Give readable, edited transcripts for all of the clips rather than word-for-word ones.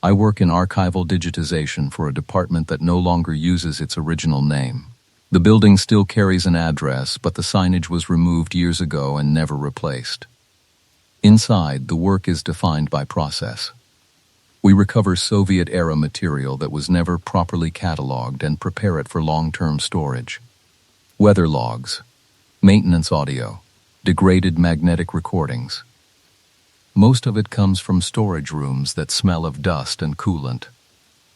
I work in archival digitization for a department that no longer uses its original name. The building still carries an address, but the signage was removed years ago and never replaced. Inside, the work is defined by process. We recover Soviet-era material that was never properly cataloged and prepare it for long-term storage. Weather logs, maintenance audio, degraded magnetic recordings. Most of it comes from storage rooms that smell of dust and coolant,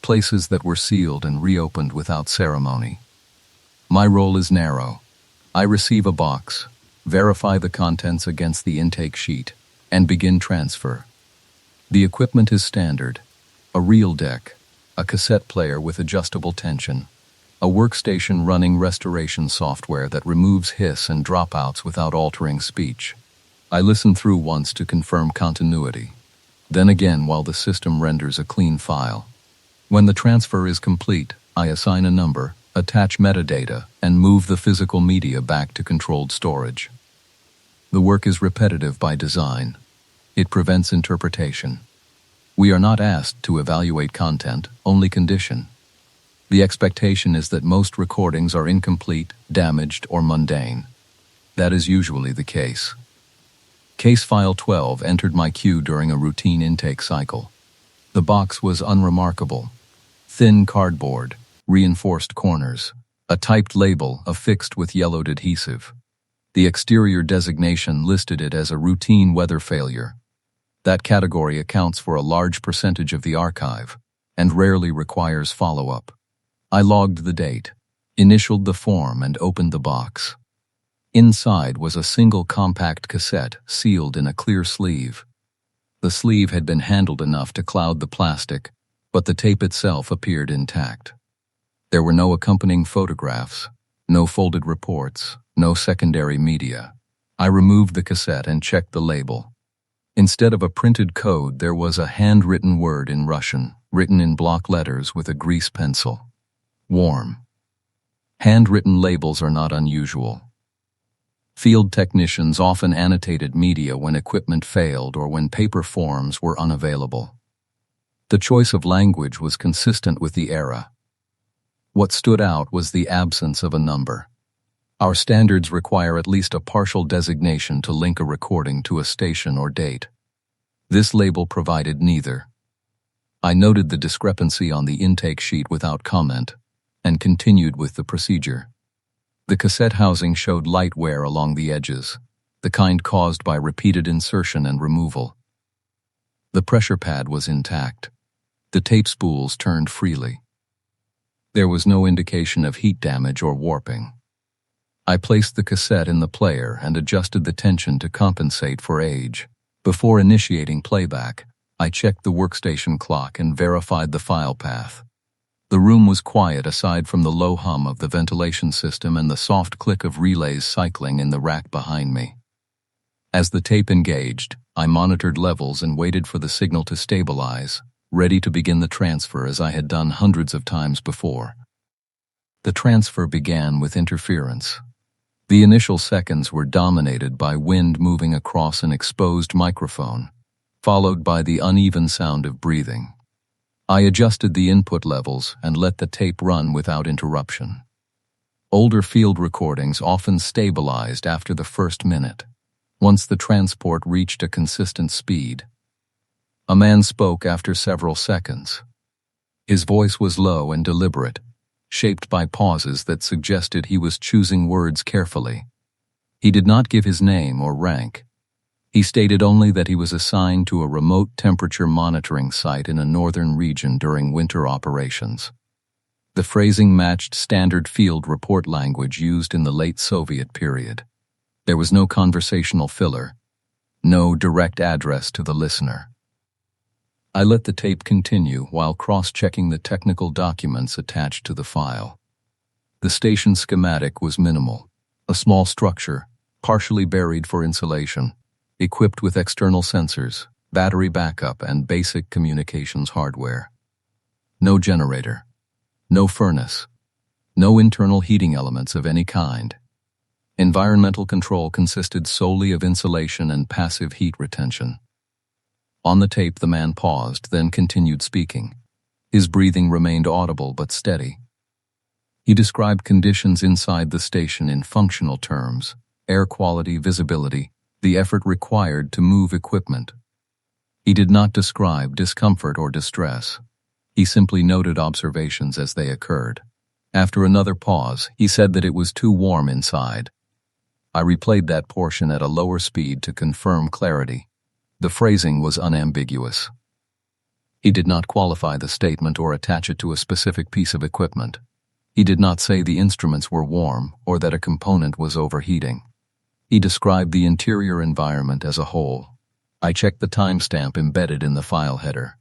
places that were sealed and reopened without ceremony. My role is narrow. I receive a box, verify the contents against the intake sheet, and begin transfer. The equipment is standard: a reel deck, a cassette player with adjustable tension, a workstation running restoration software that removes hiss and dropouts without altering speech. I listen through once to confirm continuity, then again while the system renders a clean file. When the transfer is complete, I assign a number, attach metadata, and move the physical media back to controlled storage. The work is repetitive by design. It prevents interpretation. We are not asked to evaluate content, only condition. The expectation is that most recordings are incomplete, damaged, or mundane. That is usually the case. Case file 12 entered my queue during a routine intake cycle. The box was unremarkable. Thin cardboard, reinforced corners, a typed label affixed with yellowed adhesive. The exterior designation listed it as a routine weather failure. That category accounts for a large percentage of the archive and rarely requires follow-up. I logged the date, initialed the form, and opened the box. Inside was a single compact cassette sealed in a clear sleeve. The sleeve had been handled enough to cloud the plastic, but the tape itself appeared intact. There were no accompanying photographs, no folded reports, no secondary media. I removed the cassette and checked the label. Instead of a printed code, there was a handwritten word in Russian, written in block letters with a grease pencil. Warm. Handwritten labels are not unusual. Field technicians often annotated media when equipment failed or when paper forms were unavailable. The choice of language was consistent with the era. What stood out was the absence of a number. Our standards require at least a partial designation to link a recording to a station or date. This label provided neither. I noted the discrepancy on the intake sheet without comment and continued with the procedure. The cassette housing showed light wear along the edges, the kind caused by repeated insertion and removal. The pressure pad was intact. The tape spools turned freely. There was no indication of heat damage or warping. I placed the cassette in the player and adjusted the tension to compensate for age. Before initiating playback, I checked the workstation clock and verified the file path. The room was quiet aside from the low hum of the ventilation system and the soft click of relays cycling in the rack behind me. As the tape engaged, I monitored levels and waited for the signal to stabilize, ready to begin the transfer as I had done hundreds of times before. The transfer began with interference. The initial seconds were dominated by wind moving across an exposed microphone, followed by the uneven sound of breathing. I adjusted the input levels and let the tape run without interruption. Older field recordings often stabilized after the first minute, once the transport reached a consistent speed. A man spoke after several seconds. His voice was low and deliberate, shaped by pauses that suggested he was choosing words carefully. He did not give his name or rank. He stated only that he was assigned to a remote temperature monitoring site in a northern region during winter operations. The phrasing matched standard field report language used in the late Soviet period. There was no conversational filler, no direct address to the listener. I let the tape continue while cross-checking the technical documents attached to the file. The station schematic was minimal, a small structure, partially buried for insulation, equipped with external sensors, battery backup, and basic communications hardware. No generator, no furnace, no internal heating elements of any kind. Environmental control consisted solely of insulation and passive heat retention. On the tape, the man paused, then continued speaking. His breathing remained audible but steady. He described conditions inside the station in functional terms: air quality, visibility, the effort required to move equipment. He did not describe discomfort or distress. He simply noted observations as they occurred. After another pause, he said that it was too warm inside. I replayed that portion at a lower speed to confirm clarity. The phrasing was unambiguous. He did not qualify the statement or attach it to a specific piece of equipment. He did not say the instruments were warm or that a component was overheating. He described the interior environment as a whole. I checked the timestamp embedded in the file header.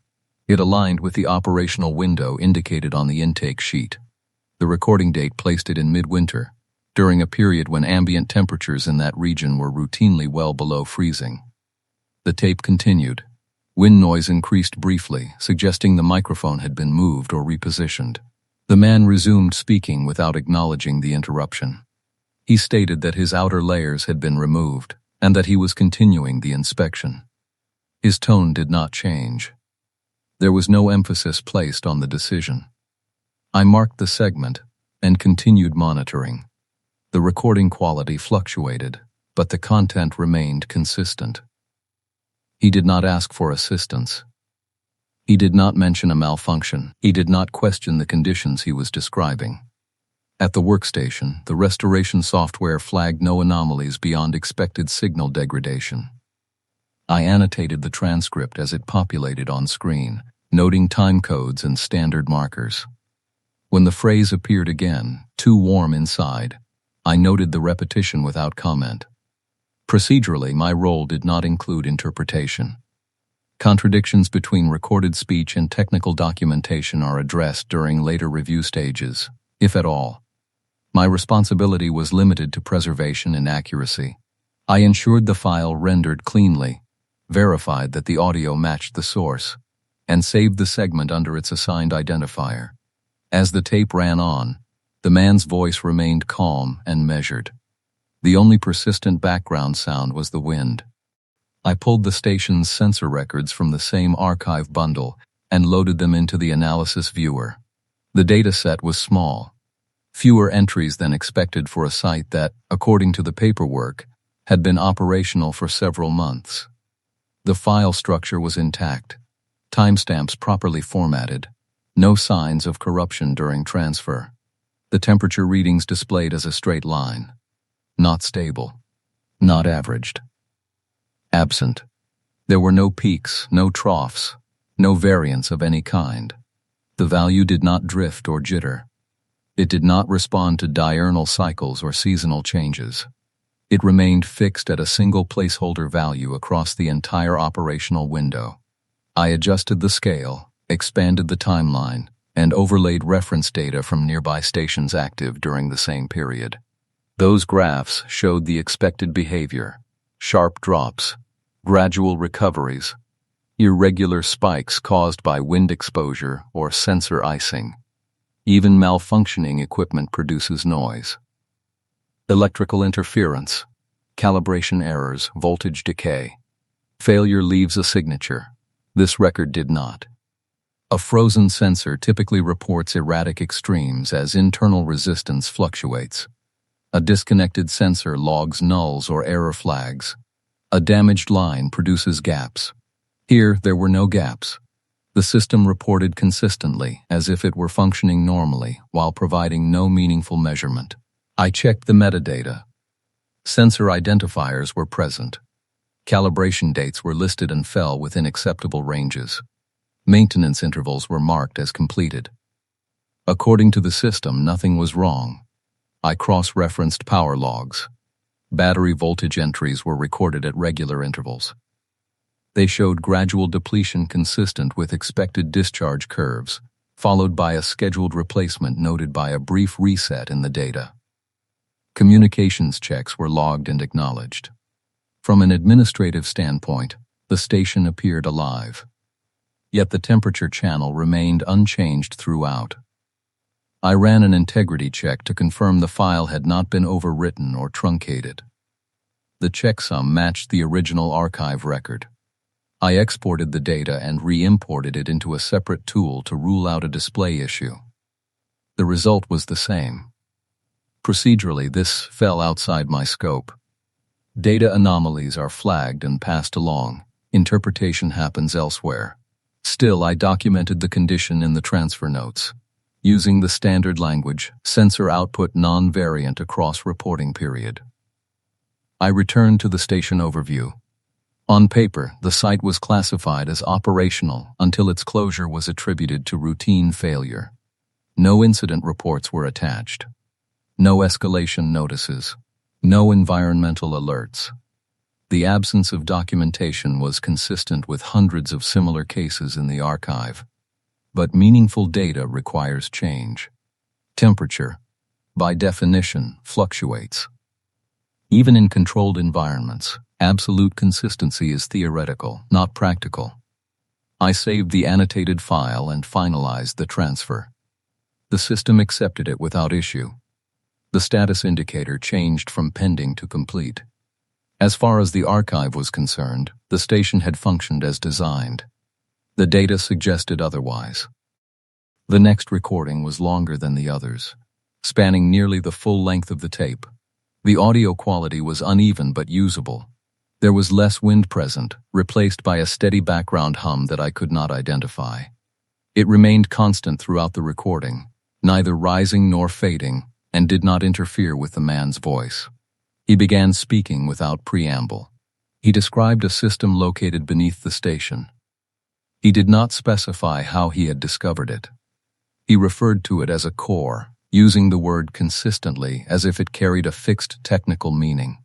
It aligned with the operational window indicated on the intake sheet. The recording date placed it in midwinter, during a period when ambient temperatures in that region were routinely well below freezing. The tape continued. Wind noise increased briefly, suggesting the microphone had been moved or repositioned. The man resumed speaking without acknowledging the interruption. He stated that his outer layers had been removed and that he was continuing the inspection. His tone did not change. There was no emphasis placed on the decision. I marked the segment and continued monitoring. The recording quality fluctuated, but the content remained consistent. He did not ask for assistance. He did not mention a malfunction. He did not question the conditions he was describing. At the workstation, the restoration software flagged no anomalies beyond expected signal degradation. I annotated the transcript as it populated on screen, noting time codes and standard markers. When the phrase appeared again, "too warm inside," I noted the repetition without comment. Procedurally, my role did not include interpretation. Contradictions between recorded speech and technical documentation are addressed during later review stages, if at all. My responsibility was limited to preservation and accuracy. I ensured the file rendered cleanly, verified that the audio matched the source, and saved the segment under its assigned identifier. As the tape ran on, the man's voice remained calm and measured. The only persistent background sound was the wind. I pulled the station's sensor records from the same archive bundle and loaded them into the analysis viewer. The data set was small, fewer entries than expected for a site that, according to the paperwork, had been operational for several months. The file structure was intact, timestamps properly formatted, no signs of corruption during transfer. The temperature readings displayed as a straight line. Not stable. Not averaged. Absent. There were no peaks, no troughs, no variance of any kind. The value did not drift or jitter. It did not respond to diurnal cycles or seasonal changes. It remained fixed at a single placeholder value across the entire operational window. I adjusted the scale, expanded the timeline, and overlaid reference data from nearby stations active during the same period. Those graphs showed the expected behavior: sharp drops, gradual recoveries, irregular spikes caused by wind exposure or sensor icing. Even malfunctioning equipment produces noise. Electrical interference, calibration errors, voltage decay. Failure leaves a signature. This record did not. A frozen sensor typically reports erratic extremes as internal resistance fluctuates. A disconnected sensor logs nulls or error flags. A damaged line produces gaps. Here, there were no gaps. The system reported consistently, as if it were functioning normally, while providing no meaningful measurement. I checked the metadata. Sensor identifiers were present. Calibration dates were listed and fell within acceptable ranges. Maintenance intervals were marked as completed. According to the system, nothing was wrong. I cross-referenced power logs. Battery voltage entries were recorded at regular intervals. They showed gradual depletion consistent with expected discharge curves, followed by a scheduled replacement noted by a brief reset in the data. Communications checks were logged and acknowledged. From an administrative standpoint, the station appeared alive. Yet the temperature channel remained unchanged throughout. I ran an integrity check to confirm the file had not been overwritten or truncated. The checksum matched the original archive record. I exported the data and re-imported it into a separate tool to rule out a display issue. The result was the same. Procedurally, this fell outside my scope. Data anomalies are flagged and passed along. Interpretation happens elsewhere. Still, I documented the condition in the transfer notes. Using the standard language, sensor output non-variant across reporting period. I returned to the station overview. On paper, the site was classified as operational until its closure was attributed to routine failure. No incident reports were attached. No escalation notices. No environmental alerts. The absence of documentation was consistent with hundreds of similar cases in the archive. But meaningful data requires change. Temperature, by definition, fluctuates. Even in controlled environments, absolute consistency is theoretical, not practical. I saved the annotated file and finalized the transfer. The system accepted it without issue. The status indicator changed from pending to complete. As far as the archive was concerned, the station had functioned as designed. The data suggested otherwise. The next recording was longer than the others, spanning nearly the full length of the tape. The audio quality was uneven but usable. There was less wind present, replaced by a steady background hum that I could not identify. It remained constant throughout the recording, neither rising nor fading, and did not interfere with the man's voice. He began speaking without preamble. He described a system located beneath the station. He did not specify how he had discovered it. He referred to it as a core, using the word consistently as if it carried a fixed technical meaning.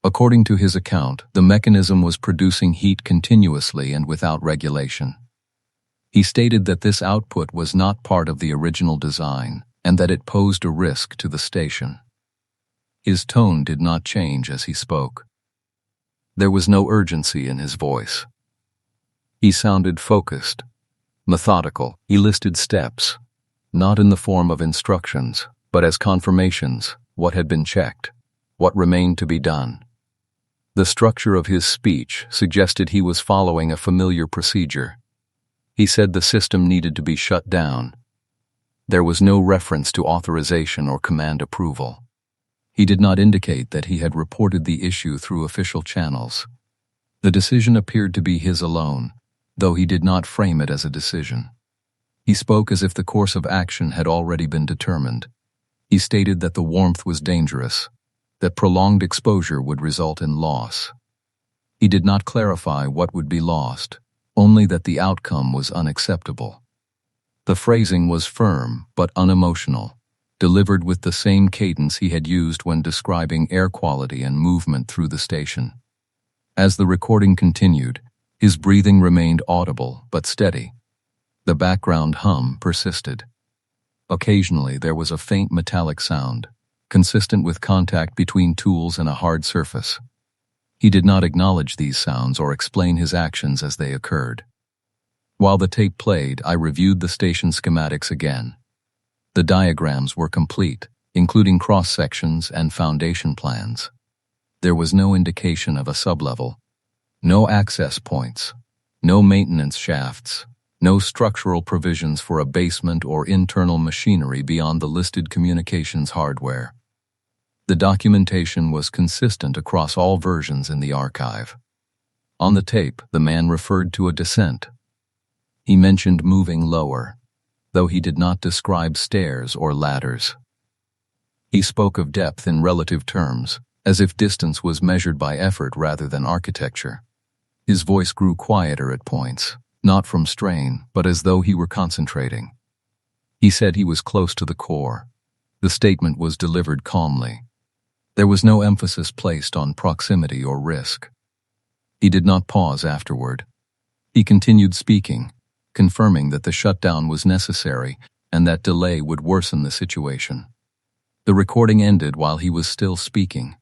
According to his account, the mechanism was producing heat continuously and without regulation. He stated that this output was not part of the original design and that it posed a risk to the station. His tone did not change as he spoke. There was no urgency in his voice. He sounded focused, methodical. He listed steps, not in the form of instructions, but as confirmations, what had been checked, what remained to be done. The structure of his speech suggested he was following a familiar procedure. He said the system needed to be shut down. There was no reference to authorization or command approval. He did not indicate that he had reported the issue through official channels. The decision appeared to be his alone, though he did not frame it as a decision. He spoke as if the course of action had already been determined. He stated that the warmth was dangerous, that prolonged exposure would result in loss. He did not clarify what would be lost, only that the outcome was unacceptable. The phrasing was firm but unemotional, delivered with the same cadence he had used when describing air quality and movement through the station. As the recording continued, his breathing remained audible but steady. The background hum persisted. Occasionally there was a faint metallic sound, consistent with contact between tools and a hard surface. He did not acknowledge these sounds or explain his actions as they occurred. While the tape played, I reviewed the station schematics again. The diagrams were complete, including cross-sections and foundation plans. There was no indication of a sublevel, no access points, no maintenance shafts, no structural provisions for a basement or internal machinery beyond the listed communications hardware. The documentation was consistent across all versions in the archive. On the tape, the man referred to a descent. He mentioned moving lower, though he did not describe stairs or ladders. He spoke of depth in relative terms, as if distance was measured by effort rather than architecture. His voice grew quieter at points, not from strain, but as though he were concentrating. He said he was close to the core. The statement was delivered calmly. There was no emphasis placed on proximity or risk. He did not pause afterward. He continued speaking, confirming that the shutdown was necessary and that delay would worsen the situation. The recording ended while he was still speaking.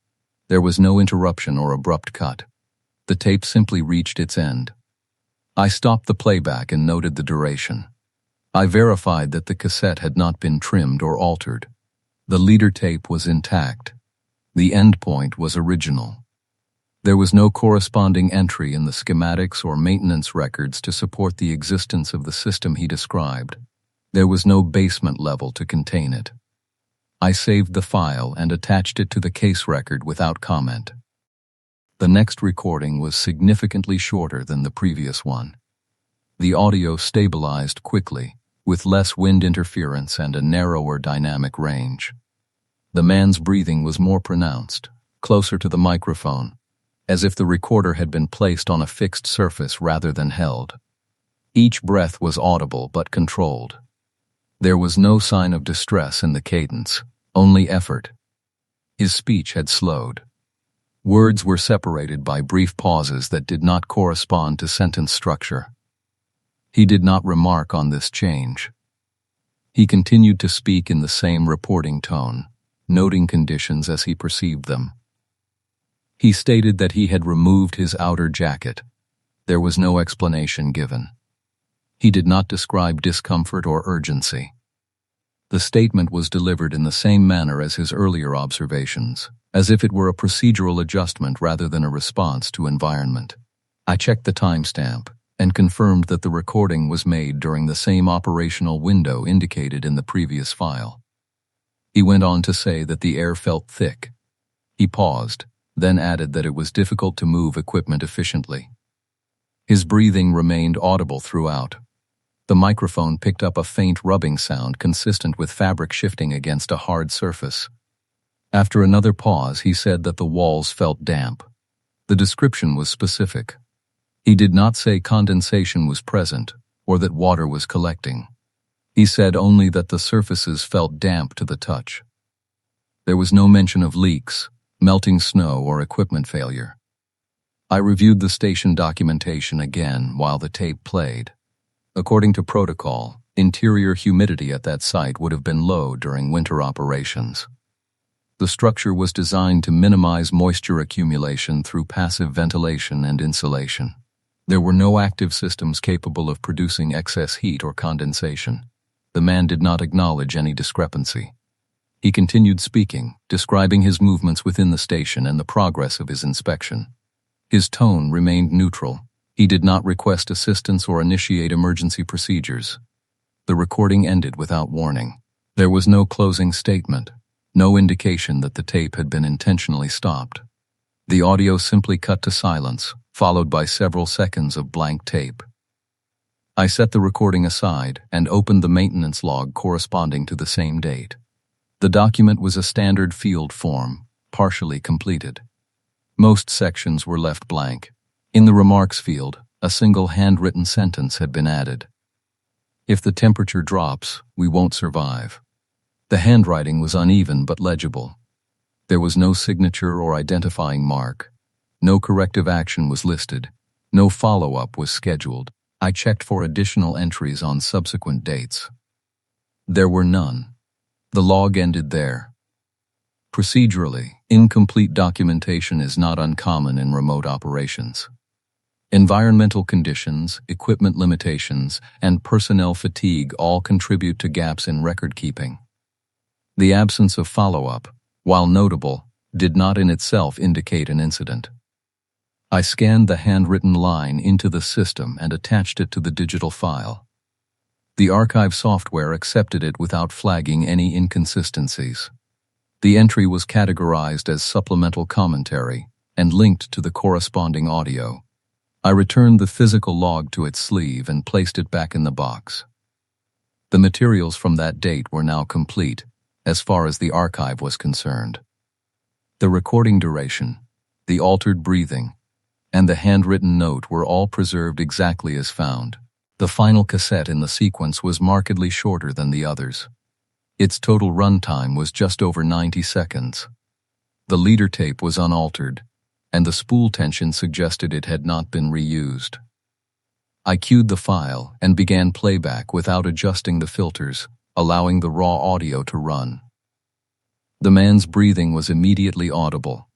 There was no interruption or abrupt cut. The tape simply reached its end. I stopped the playback and noted the duration. I verified that the cassette had not been trimmed or altered. The leader tape was intact. The end point was original. There was no corresponding entry in the schematics or maintenance records to support the existence of the system he described. There was no basement level to contain it. I saved the file and attached it to the case record without comment. The next recording was significantly shorter than the previous one. The audio stabilized quickly, with less wind interference and a narrower dynamic range. The man's breathing was more pronounced, closer to the microphone, as if the recorder had been placed on a fixed surface rather than held. Each breath was audible but controlled. There was no sign of distress in the cadence, only effort. His speech had slowed. Words were separated by brief pauses that did not correspond to sentence structure. He did not remark on this change. He continued to speak in the same reporting tone, noting conditions as he perceived them. He stated that he had removed his outer jacket. There was no explanation given. He did not describe discomfort or urgency. The statement was delivered in the same manner as his earlier observations, as if it were a procedural adjustment rather than a response to environment. I checked the timestamp and confirmed that the recording was made during the same operational window indicated in the previous file. He went on to say that the air felt thick. He paused, then added that it was difficult to move equipment efficiently. His breathing remained audible throughout. The microphone picked up a faint rubbing sound consistent with fabric shifting against a hard surface. After another pause, he said that the walls felt damp. The description was specific. He did not say condensation was present or that water was collecting. He said only that the surfaces felt damp to the touch. There was no mention of leaks, melting snow, or equipment failure. I reviewed the station documentation again while the tape played. According to protocol, interior humidity at that site would have been low during winter operations. The structure was designed to minimize moisture accumulation through passive ventilation and insulation. There were no active systems capable of producing excess heat or condensation. The man did not acknowledge any discrepancy. He continued speaking, describing his movements within the station and the progress of his inspection. His tone remained neutral. He did not request assistance or initiate emergency procedures. The recording ended without warning. There was no closing statement, no indication that the tape had been intentionally stopped. The audio simply cut to silence, followed by several seconds of blank tape. I set the recording aside and opened the maintenance log corresponding to the same date. The document was a standard field form, partially completed. Most sections were left blank. In the remarks field, a single handwritten sentence had been added. "If the temperature drops, we won't survive." The handwriting was uneven but legible. There was no signature or identifying mark. No corrective action was listed. No follow-up was scheduled. I checked for additional entries on subsequent dates. There were none. The log ended there. Procedurally, incomplete documentation is not uncommon in remote operations. Environmental conditions, equipment limitations, and personnel fatigue all contribute to gaps in record-keeping. The absence of follow-up, while notable, did not in itself indicate an incident. I scanned the handwritten line into the system and attached it to the digital file. The archive software accepted it without flagging any inconsistencies. The entry was categorized as supplemental commentary and linked to the corresponding audio. I returned the physical log to its sleeve and placed it back in the box. The materials from that date were now complete, as far as the archive was concerned. The recording duration, the altered breathing, and the handwritten note were all preserved exactly as found. The final cassette in the sequence was markedly shorter than the others. Its total runtime was just over 90 seconds. The leader tape was unaltered, and the spool tension suggested it had not been reused. I queued the file and began playback without adjusting the filters, allowing the raw audio to run. The man's breathing was immediately audible.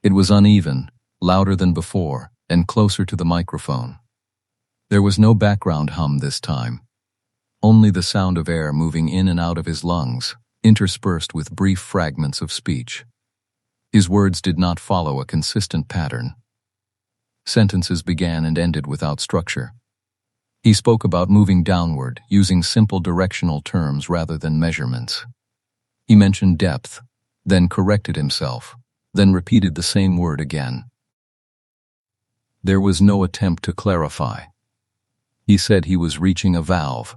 It was uneven, louder than before, and closer to the microphone. There was no background hum this time. Only the sound of air moving in and out of his lungs, interspersed with brief fragments of speech. His words did not follow a consistent pattern. Sentences began and ended without structure. He spoke about moving downward, using simple directional terms rather than measurements. He mentioned depth, then corrected himself, then repeated the same word again. There was no attempt to clarify. He said he was reaching a valve.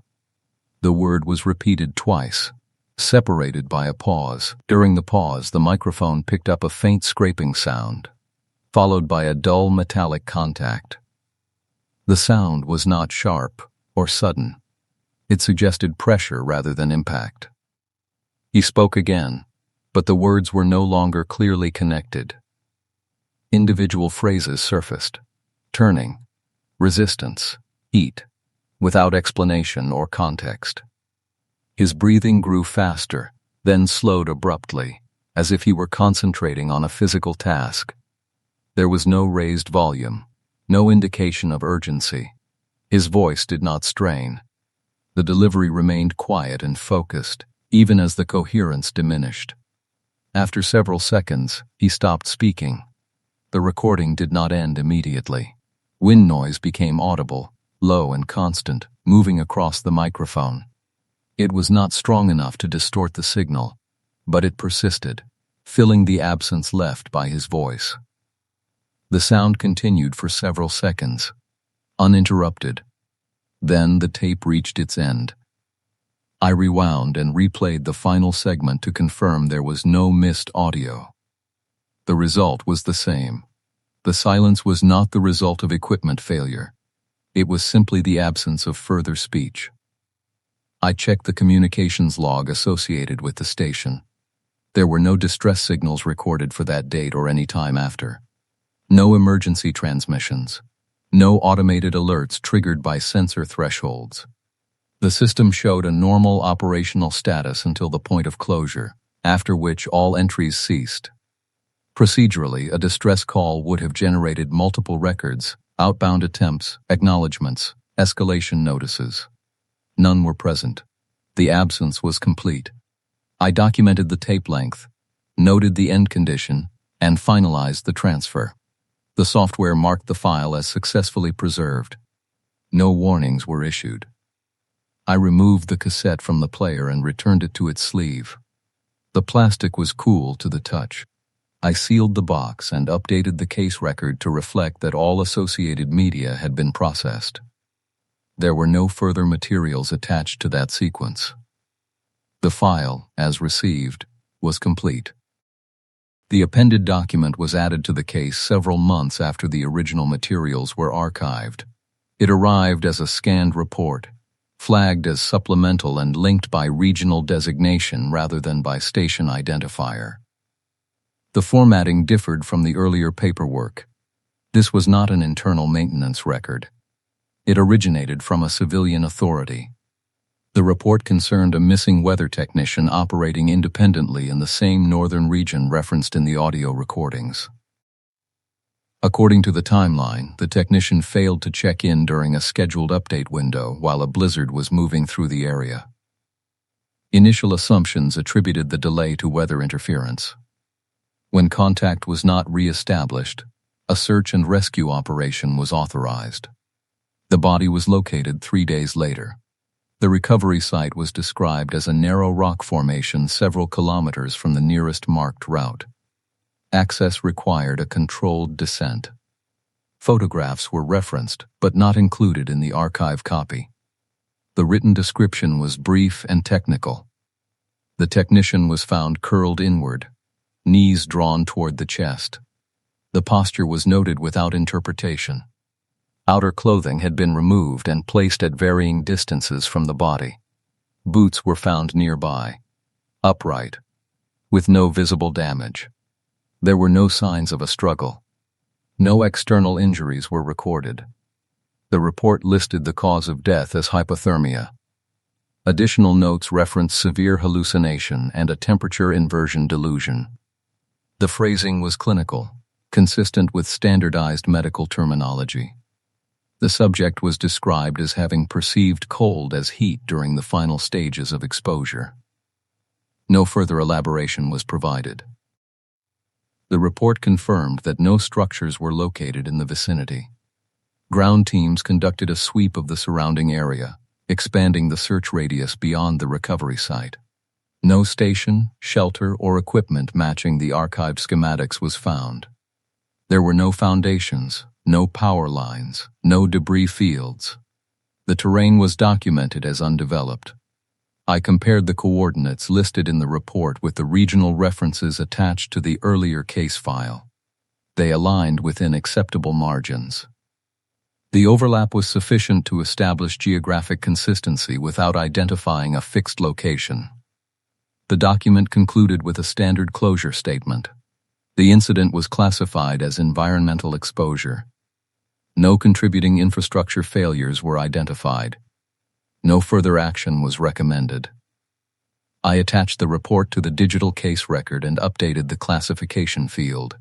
The word was repeated twice, separated by a pause. During the pause, the microphone picked up a faint scraping sound, followed by a dull metallic contact. The sound was not sharp or sudden. It suggested pressure rather than impact. He spoke again, but the words were no longer clearly connected. Individual phrases surfaced: turning, resistance, heat, without explanation or context. His breathing grew faster, then slowed abruptly, as if he were concentrating on a physical task. There was no raised volume, no indication of urgency. His voice did not strain. The delivery remained quiet and focused, even as the coherence diminished. After several seconds, he stopped speaking. The recording did not end immediately. Wind noise became audible, low and constant, moving across the microphone. It was not strong enough to distort the signal, but it persisted, filling the absence left by his voice. The sound continued for several seconds, uninterrupted. Then the tape reached its end. I rewound and replayed the final segment to confirm there was no missed audio. The result was the same. The silence was not the result of equipment failure. It was simply the absence of further speech. I checked the communications log associated with the station. There were no distress signals recorded for that date or any time after. No emergency transmissions. No automated alerts triggered by sensor thresholds. The system showed a normal operational status until the point of closure, after which all entries ceased. Procedurally, a distress call would have generated multiple records, outbound attempts, acknowledgments, escalation notices. None were present. The absence was complete. I documented the tape length, noted the end condition, and finalized the transfer. The software marked the file as successfully preserved. No warnings were issued. I removed the cassette from the player and returned it to its sleeve. The plastic was cool to the touch. I sealed the box and updated the case record to reflect that all associated media had been processed. There were no further materials attached to that sequence. The file, as received, was complete. The appended document was added to the case several months after the original materials were archived. It arrived as a scanned report, flagged as supplemental and linked by regional designation rather than by station identifier. The formatting differed from the earlier paperwork. This was not an internal maintenance record. It originated from a civilian authority. The report concerned a missing weather technician operating independently in the same northern region referenced in the audio recordings. According to the timeline, the technician failed to check in during a scheduled update window while a blizzard was moving through the area. Initial assumptions attributed the delay to weather interference. When contact was not re-established, a search and rescue operation was authorized. The body was located 3 days later. The recovery site was described as a narrow rock formation several kilometers from the nearest marked route. Access required a controlled descent. Photographs were referenced, but not included in the archive copy. The written description was brief and technical. The technician was found curled inward, knees drawn toward the chest. The posture was noted without interpretation. Outer clothing had been removed and placed at varying distances from the body. Boots were found nearby, upright, with no visible damage. There were no signs of a struggle. No external injuries were recorded. The report listed the cause of death as hypothermia. Additional notes referenced severe hallucination and a temperature inversion delusion. The phrasing was clinical, consistent with standardized medical terminology. The subject was described as having perceived cold as heat during the final stages of exposure. No further elaboration was provided. The report confirmed that no structures were located in the vicinity. Ground teams conducted a sweep of the surrounding area, expanding the search radius beyond the recovery site. No station, shelter, or equipment matching the archived schematics was found. There were no foundations, no power lines, no debris fields. The terrain was documented as undeveloped. I compared the coordinates listed in the report with the regional references attached to the earlier case file. They aligned within acceptable margins. The overlap was sufficient to establish geographic consistency without identifying a fixed location. The document concluded with a standard closure statement. The incident was classified as environmental exposure. No contributing infrastructure failures were identified. No further action was recommended. I attached the report to the digital case record and updated the classification field.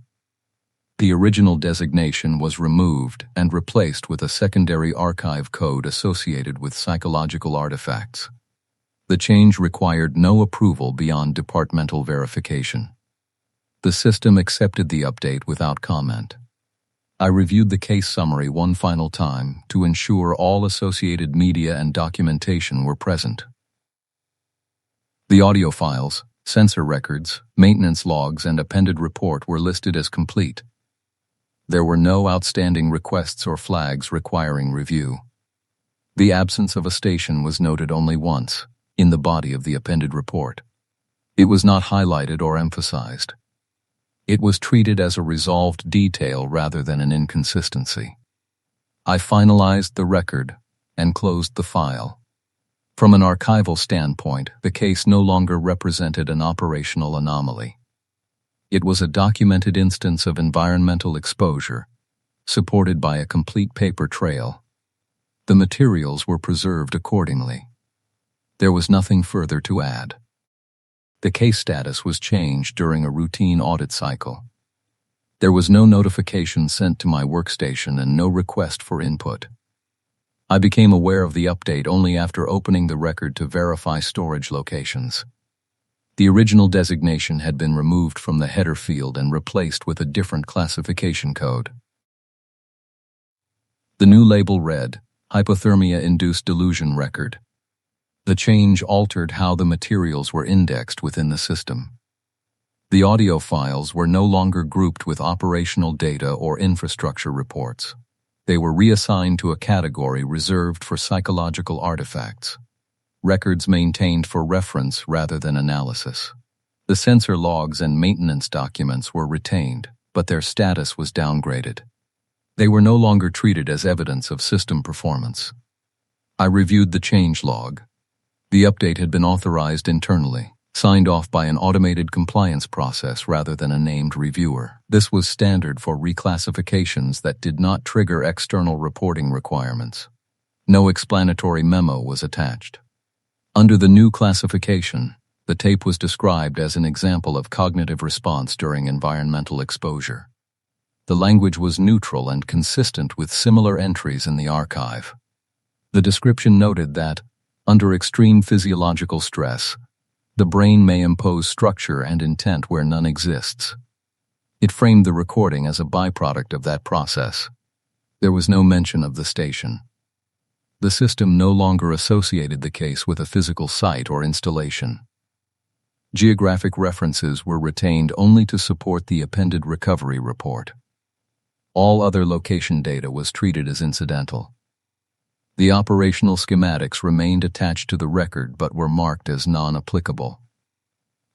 The original designation was removed and replaced with a secondary archive code associated with psychological artifacts. The change required no approval beyond departmental verification. The system accepted the update without comment. I reviewed the case summary one final time to ensure all associated media and documentation were present. The audio files, sensor records, maintenance logs, and appended report were listed as complete. There were no outstanding requests or flags requiring review. The absence of a station was noted only once, in the body of the appended report. It was not highlighted or emphasized. It was treated as a resolved detail rather than an inconsistency. I finalized the record and closed the file. From an archival standpoint, the case no longer represented an operational anomaly. It was a documented instance of environmental exposure, supported by a complete paper trail. The materials were preserved accordingly. There was nothing further to add. The case status was changed during a routine audit cycle. There was no notification sent to my workstation and no request for input. I became aware of the update only after opening the record to verify storage locations. The original designation had been removed from the header field and replaced with a different classification code. The new label read, Hypothermia-Induced Delusion Record. The change altered how the materials were indexed within the system. The audio files were no longer grouped with operational data or infrastructure reports. They were reassigned to a category reserved for psychological artifacts. Records maintained for reference rather than analysis. The sensor logs and maintenance documents were retained, but their status was downgraded. They were no longer treated as evidence of system performance. I reviewed the change log. The update had been authorized internally, signed off by an automated compliance process rather than a named reviewer. This was standard for reclassifications that did not trigger external reporting requirements. No explanatory memo was attached. Under the new classification, the tape was described as an example of cognitive response during environmental exposure. The language was neutral and consistent with similar entries in the archive. The description noted that, under extreme physiological stress, the brain may impose structure and intent where none exists. It framed the recording as a byproduct of that process. There was no mention of the station. The system no longer associated the case with a physical site or installation. Geographic references were retained only to support the appended recovery report. All other location data was treated as incidental. The operational schematics remained attached to the record but were marked as non-applicable.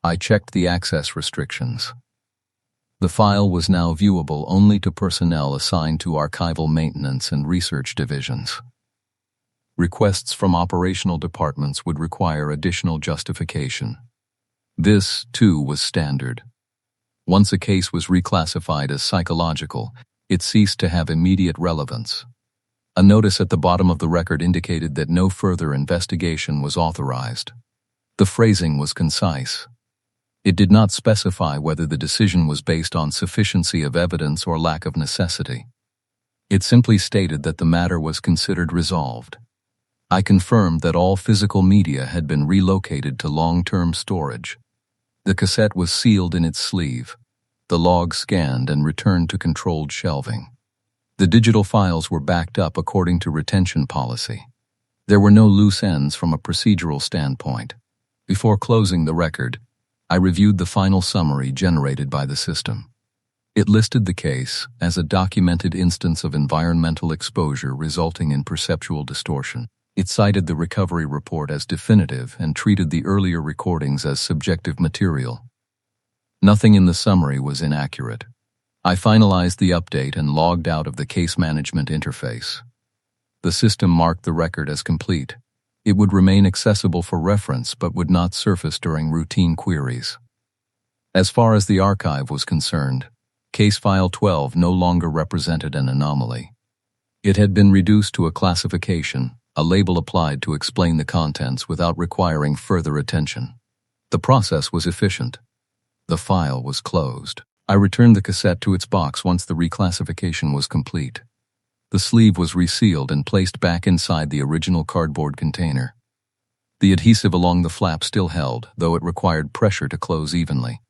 I checked the access restrictions. The file was now viewable only to personnel assigned to archival maintenance and research divisions. Requests from operational departments would require additional justification. This, too, was standard. Once a case was reclassified as psychological, it ceased to have immediate relevance. A notice at the bottom of the record indicated that no further investigation was authorized. The phrasing was concise. It did not specify whether the decision was based on sufficiency of evidence or lack of necessity. It simply stated that the matter was considered resolved. I confirmed that all physical media had been relocated to long-term storage. The cassette was sealed in its sleeve. The logs scanned and returned to controlled shelving. The digital files were backed up according to retention policy. There were no loose ends from a procedural standpoint. Before closing the record, I reviewed the final summary generated by the system. It listed the case as a documented instance of environmental exposure resulting in perceptual distortion. It cited the recovery report as definitive and treated the earlier recordings as subjective material. Nothing in the summary was inaccurate. I finalized the update and logged out of the case management interface. The system marked the record as complete. It would remain accessible for reference but would not surface during routine queries. As far as the archive was concerned, Case File 12 no longer represented an anomaly. It had been reduced to a classification, a label applied to explain the contents without requiring further attention. The process was efficient. The file was closed. I returned the cassette to its box once the reclassification was complete. The sleeve was resealed and placed back inside the original cardboard container. The adhesive along the flap still held, though it required pressure to close evenly.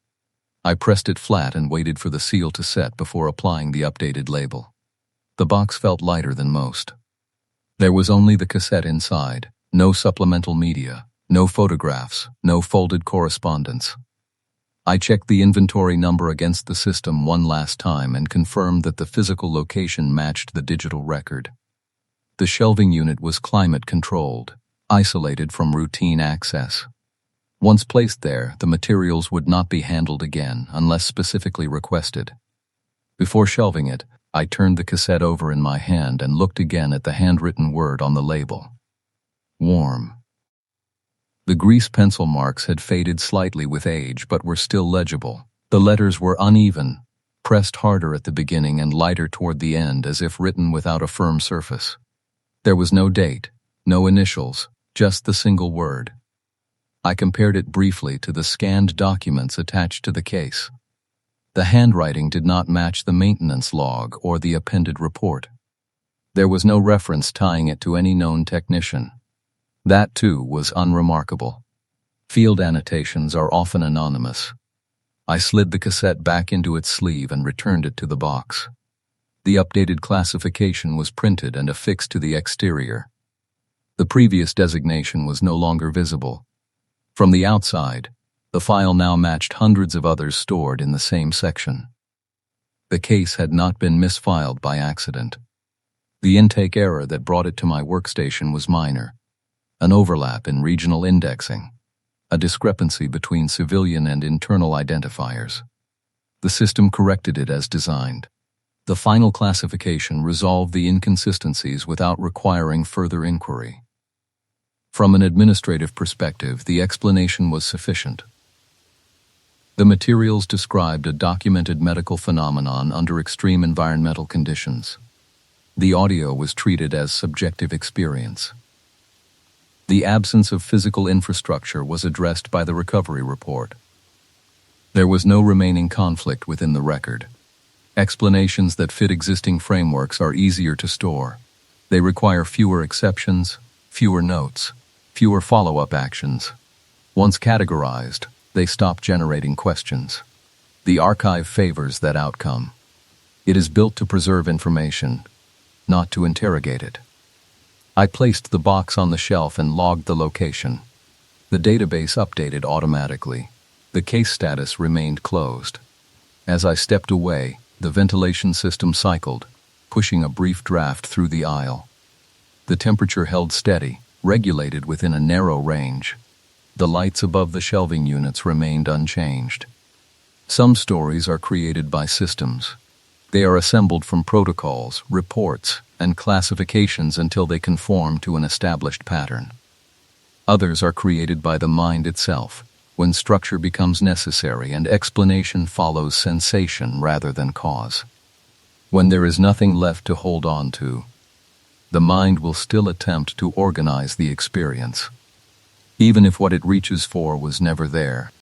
I pressed it flat and waited for the seal to set before applying the updated label. The box felt lighter than most. There was only the cassette inside, no supplemental media, no photographs, no folded correspondence. I checked the inventory number against the system one last time and confirmed that the physical location matched the digital record. The shelving unit was climate-controlled, isolated from routine access. Once placed there, the materials would not be handled again unless specifically requested. Before shelving it, I turned the cassette over in my hand and looked again at the handwritten word on the label. Warm. The grease pencil marks had faded slightly with age but were still legible. The letters were uneven, pressed harder at the beginning and lighter toward the end as if written without a firm surface. There was no date, no initials, just the single word. I compared it briefly to the scanned documents attached to the case. The handwriting did not match the maintenance log or the appended report. There was no reference tying it to any known technician. That, too, was unremarkable. Field annotations are often anonymous. I slid the cassette back into its sleeve and returned it to the box. The updated classification was printed and affixed to the exterior. The previous designation was no longer visible. From the outside, the file now matched hundreds of others stored in the same section. The case had not been misfiled by accident. The intake error that brought it to my workstation was minor. An overlap in regional indexing. A discrepancy between civilian and internal identifiers. The system corrected it as designed. The final classification resolved the inconsistencies without requiring further inquiry. From an administrative perspective, the explanation was sufficient. The materials described a documented medical phenomenon under extreme environmental conditions. The audio was treated as subjective experience. The absence of physical infrastructure was addressed by the recovery report. There was no remaining conflict within the record. Explanations that fit existing frameworks are easier to store. They require fewer exceptions, fewer notes, fewer follow-up actions. Once categorized, they stop generating questions. The archive favors that outcome. It is built to preserve information, not to interrogate it. I placed the box on the shelf and logged the location. The database updated automatically. The case status remained closed. As I stepped away, the ventilation system cycled, pushing a brief draft through the aisle. The temperature held steady, regulated within a narrow range. The lights above the shelving units remained unchanged. Some stories are created by systems. They are assembled from protocols, reports, and classifications until they conform to an established pattern. Others are created by the mind itself, when structure becomes necessary and explanation follows sensation rather than cause. When there is nothing left to hold on to, the mind will still attempt to organize the experience, even if what it reaches for was never there.